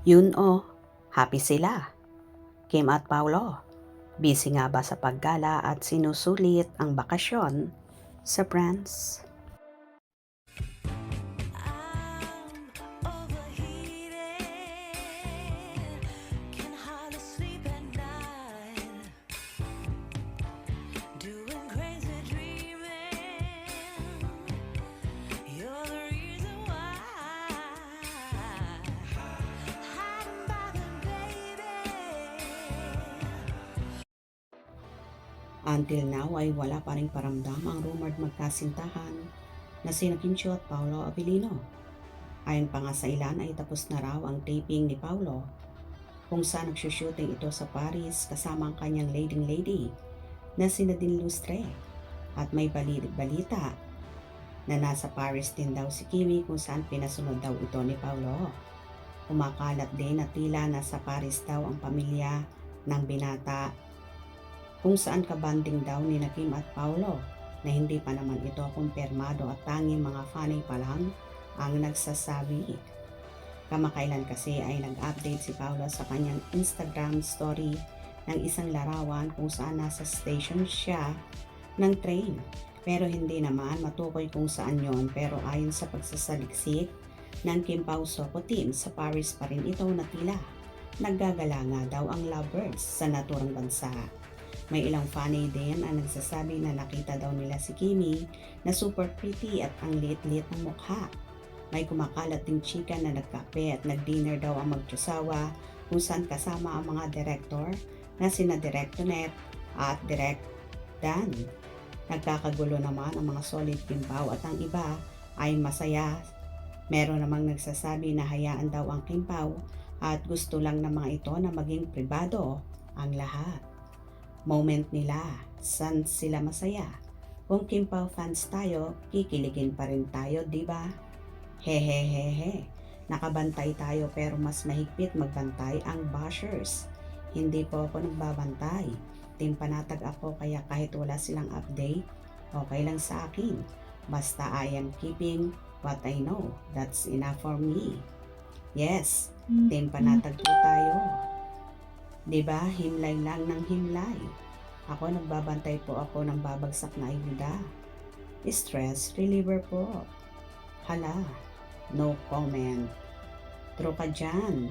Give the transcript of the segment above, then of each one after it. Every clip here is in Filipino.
Yun oh, happy sila. Kim at Paulo, busy nga ba sa paggala at sinusulit ang bakasyon sa France? Until now ay wala pa ring paramdam ang rumored magkasintahan na sina Kim Chiu at Paolo Abilino. Ayon pa nga sa ilan ay tapos na raw ang taping ni Paolo kung saan nagsushooting ito sa Paris kasama ang kanyang leading lady na si Nadine Lustre. At may balita na nasa Paris din daw si Kimi kung saan pinasunod daw ito ni Paolo. Kumakalat din na tila nasa Paris daw ang pamilya ng binata kung saan kabanding daw ni Kim at Paolo na hindi pa naman ito kumpirmado at tanging mga fanay pa lang ang nagsasabi. Kamakailan kasi ay nag-update si Paolo sa kanyang Instagram story ng isang larawan kung saan nasa station siya ng train. Pero hindi naman matukoy kung saan yon, pero ayon sa pagsasaliksik ng Kim Pao Soko team sa Paris pa rin ito na tila naggagala nga daw ang lovebirds sa naturang bansa. May ilang fanay din ang nagsasabi na nakita daw nila si Kimi na super pretty at ang liit-liit ng mukha. May kumakalat ding chika na nagkape at nag-dinner daw ang magtsasawa kung saan kasama ang mga direktor na sina Direk Tonet at Direk Dan. Nagkakagulo naman ang mga solid Kim Pao at ang iba ay masaya. Meron namang nagsasabi na hayaan daw ang Kim Pao at gusto lang ng mga ito na maging pribado ang lahat. Moment nila, saan sila masaya? Kung Kim Pao fans tayo, kikiligin pa rin tayo, di ba? Hehehehe, nakabantay tayo pero mas mahigpit magbantay ang bashers. Hindi po ako nagbabantay. Team Panatag ako kaya kahit wala silang update, okay lang sa akin. Basta I am keeping what I know. That's enough for me. Yes, Team Panatag po tayo. Diba, himlay lang ng himlay. Ako nagbabantay po ako ng babagsak na ayuda. Stress reliever po. Hala, no comment. True ka dyan.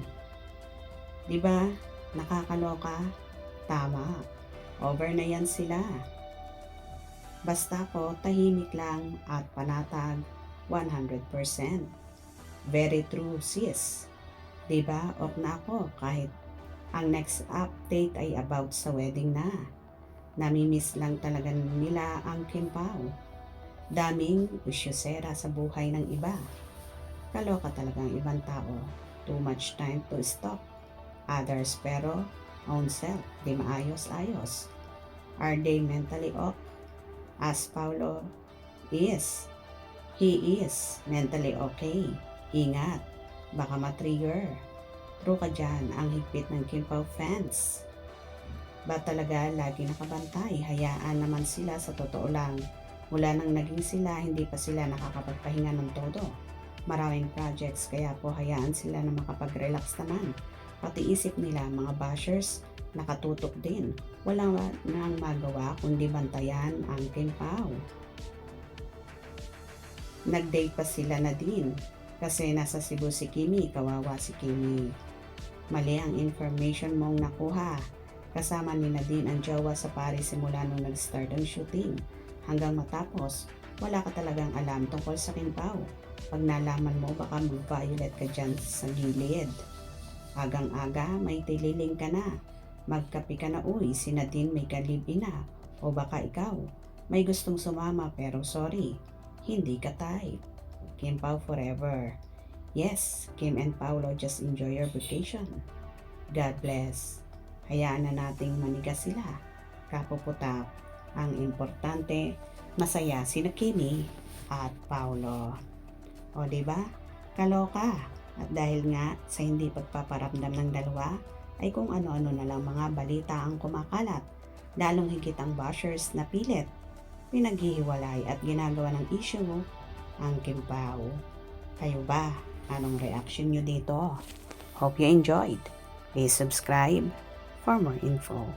Diba, nakakaloka? Tama. Over na yan sila. Basta ko tahimik lang at panatag 100%. Very true sis. Diba, ok na ako kahit ang next update ay about sa wedding na. Namimiss lang talaga nila ang Kim Pao. Daming isyosera sa buhay ng iba. Kaloka talaga ang ibang tao. Too much time to stop others pero own self di maayos-ayos. Are they mentally off? As Paulo is. He is mentally okay. Ingat, baka matrigger. True ka dyan, ang higpit ng Kim Pao fans. Ba talaga lagi nakabantay? Hayaan naman sila sa totoo lang. Mula nang naging sila, hindi pa sila nakakapagpahinga ng todo. Maraming projects, kaya po hayaan sila na makapag-relax naman. Pati isip nila, mga bashers, nakatutok din. Wala nang magawa kundi bantayan ang Kim Pao. Nag-date pa sila na din. Kasi nasa Cebu si Kimi, kawawa si Kimi. Mali ang information mong nakuha. Kasama ni Nadine ang jowa sa Paris simula nung nag-start ang shooting. Hanggang matapos, wala ka talagang alam tungkol sa Kim Pao. Pag nalaman mo, baka mag-violet ka dyan sa gilid. Agang-aga, may tililing ka na. Magkapi ka na, uy, si Nadine may kalibin na. O baka ikaw, may gustong sumama pero sorry, hindi ka type. Kim Pao forever. Yes, Kim and Paolo, just enjoy your vacation. God bless. Hayaan na nating manigas sila. Kapuputap. Ang importante, masaya sina Kimi at Paolo. O diba? Kaloka. At dahil nga sa hindi pagpaparamdam ng dalawa, ay kung ano-ano na lang mga balita ang kumakalat. Lalong higit ang bashers na pilit. Pinaghihiwalay at ginagawa ng issue ang Kim Pao. Kayo ba? Anong reaction nyo dito? Hope you enjoyed. Please subscribe for more info.